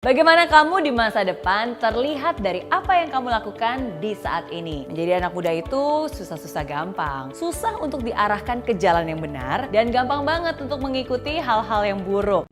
Bagaimana kamu di masa depan terlihat dari apa yang kamu lakukan di saat ini. Menjadi anak muda itu susah-susah gampang. Susah untuk diarahkan ke jalan yang benar dan gampang banget untuk mengikuti hal-hal yang buruk.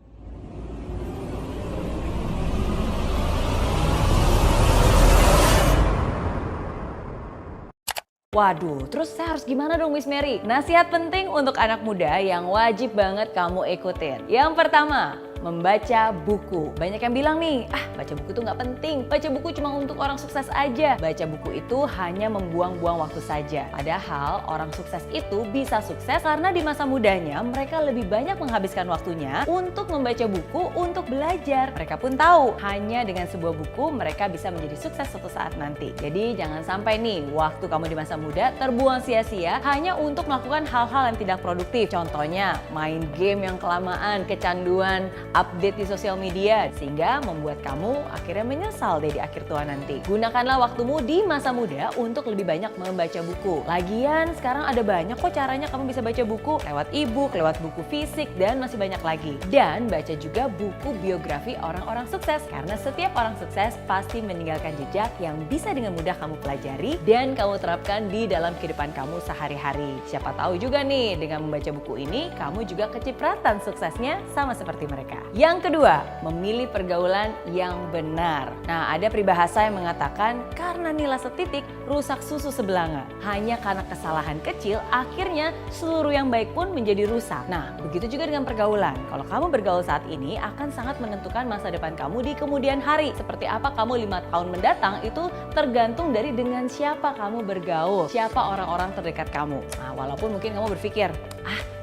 Waduh, terus saya harus gimana dong Miss Mary? Nasihat penting untuk anak muda yang wajib banget kamu ikutin. Yang pertama, membaca buku. Banyak yang bilang nih, baca buku itu nggak penting. Baca buku cuma untuk orang sukses aja. Baca buku itu hanya membuang-buang waktu saja. Padahal orang sukses itu bisa sukses karena di masa mudanya mereka lebih banyak menghabiskan waktunya untuk membaca buku, untuk belajar. Mereka pun tahu, hanya dengan sebuah buku mereka bisa menjadi sukses suatu saat nanti. Jadi jangan sampai nih, waktu kamu di masa muda terbuang sia-sia hanya untuk melakukan hal-hal yang tidak produktif. Contohnya, main game yang kelamaan, kecanduan, update di sosial media, sehingga membuat kamu akhirnya menyesal deh di akhir tua nanti. Gunakanlah waktumu di masa muda untuk lebih banyak membaca buku. Lagian sekarang ada banyak kok caranya kamu bisa baca buku, lewat e-book, lewat buku fisik, dan masih banyak lagi. Dan baca juga buku biografi orang-orang sukses, karena setiap orang sukses pasti meninggalkan jejak yang bisa dengan mudah kamu pelajari dan kamu terapkan di dalam kehidupan kamu sehari-hari. Siapa tahu juga nih, dengan membaca buku ini kamu juga kecipratan suksesnya sama seperti mereka. Yang kedua, memilih pergaulan yang benar. Nah, ada peribahasa yang mengatakan karena nila setitik rusak susu sebelanga. Hanya karena kesalahan kecil akhirnya seluruh yang baik pun menjadi rusak. Nah, begitu juga dengan pergaulan. Kalau kamu bergaul saat ini akan sangat menentukan masa depan kamu di kemudian hari. Seperti apa kamu 5 tahun mendatang itu tergantung dari dengan siapa kamu bergaul, siapa orang-orang terdekat kamu. Nah, walaupun mungkin kamu berpikir,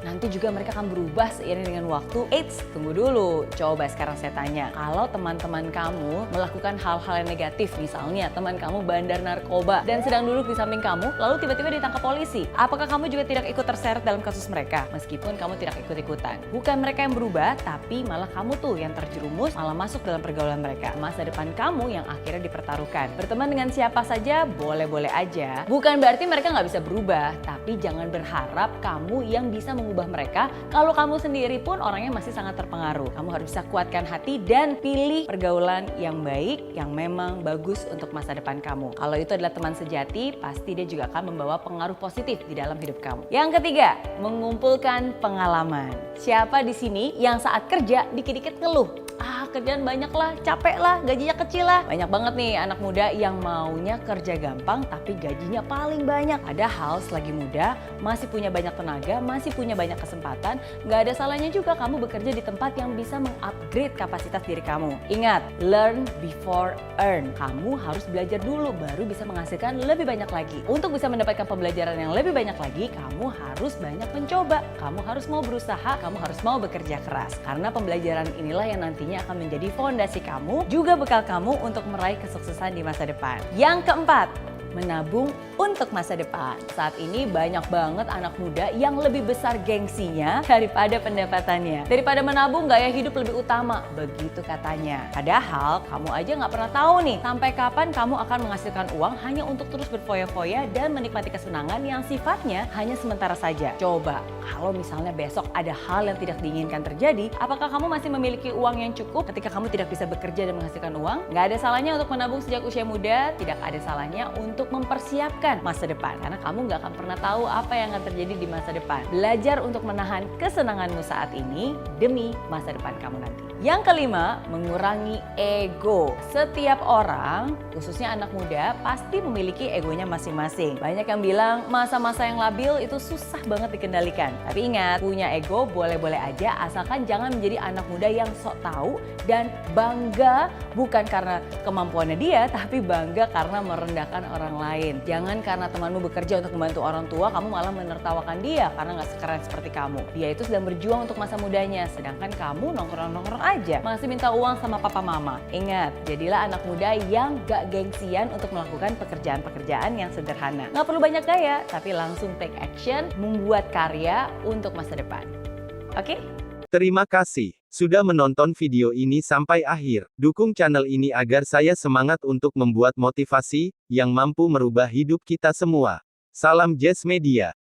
nanti juga mereka akan berubah seiring dengan waktu. Eits, tunggu dulu. Coba sekarang saya tanya, kalau teman-teman kamu melakukan hal-hal yang negatif, misalnya teman kamu bandar narkoba dan sedang duduk di samping kamu, lalu tiba-tiba ditangkap polisi, apakah kamu juga tidak ikut terseret dalam kasus mereka? Meskipun kamu tidak ikut-ikutan. Bukan mereka yang berubah, tapi malah kamu tuh yang terjerumus, malah masuk dalam pergaulan mereka. Masa depan kamu yang akhirnya dipertaruhkan. Berteman dengan siapa saja, boleh-boleh aja. Bukan berarti mereka nggak bisa berubah, tapi jangan berharap kamu yang bisa mengubah mereka kalau kamu sendiri pun orangnya masih sangat terpengaruh. Kamu harus bisa kuatkan hati dan pilih pergaulan yang baik, yang memang bagus untuk masa depan kamu. Kalau itu adalah teman sejati, pasti dia juga akan membawa pengaruh positif di dalam hidup kamu. Yang ketiga, mengumpulkan pengalaman. Siapa di sini yang saat kerja dikit-dikit ngeluh? Kerjaan banyak lah, capek lah, gajinya kecil lah. Banyak banget nih anak muda yang maunya kerja gampang tapi gajinya paling banyak. Padahal selagi muda, masih punya banyak tenaga, masih punya banyak kesempatan. Gak ada salahnya juga kamu bekerja di tempat yang bisa mengupgrade kapasitas diri kamu. Ingat, learn before earn. Kamu harus belajar dulu baru bisa menghasilkan lebih banyak lagi. Untuk bisa mendapatkan pembelajaran yang lebih banyak lagi, kamu harus banyak mencoba. Kamu harus mau berusaha, kamu harus mau bekerja keras. Karena pembelajaran inilah yang nantinya akan menjadi fondasi kamu, juga bekal kamu untuk meraih kesuksesan di masa depan. Yang keempat, menabung untuk masa depan. Saat ini banyak banget anak muda yang lebih besar gengsinya daripada pendapatannya. Daripada menabung, gaya hidup lebih utama, begitu katanya. Padahal kamu aja nggak pernah tahu nih, sampai kapan kamu akan menghasilkan uang hanya untuk terus berfoya-foya dan menikmati kesenangan yang sifatnya hanya sementara saja. Coba, kalau misalnya besok ada hal yang tidak diinginkan terjadi, apakah kamu masih memiliki uang yang cukup ketika kamu tidak bisa bekerja dan menghasilkan uang? Nggak ada salahnya untuk menabung sejak usia muda, tidak ada salahnya untuk mempersiapkan masa depan, karena kamu nggak akan pernah tahu apa yang akan terjadi di masa depan. Belajar untuk menahan kesenanganmu saat ini demi masa depan kamu nanti. Yang kelima, mengurangi ego. Setiap orang, khususnya anak muda, pasti memiliki egonya masing-masing. Banyak yang bilang masa-masa yang labil itu susah banget dikendalikan. Tapi ingat, punya ego boleh-boleh aja asalkan jangan menjadi anak muda yang sok tahu dan bangga bukan karena kemampuannya dia, tapi bangga karena merendahkan orang lain. Jangan karena temanmu bekerja untuk membantu orang tua, kamu malah menertawakan dia karena nggak sekeren seperti kamu. Dia itu sedang berjuang untuk masa mudanya, sedangkan kamu nongkrong-nongkrong aja, masih minta uang sama papa mama. Ingat, jadilah anak muda yang gak gengsian untuk melakukan pekerjaan-pekerjaan yang sederhana. Nggak perlu banyak gaya, tapi langsung take action, membuat karya untuk masa depan. Oke? Terima kasih sudah menonton video ini sampai akhir. Dukung channel ini agar saya semangat untuk membuat motivasi yang mampu merubah hidup kita semua. Salam Jazz Media.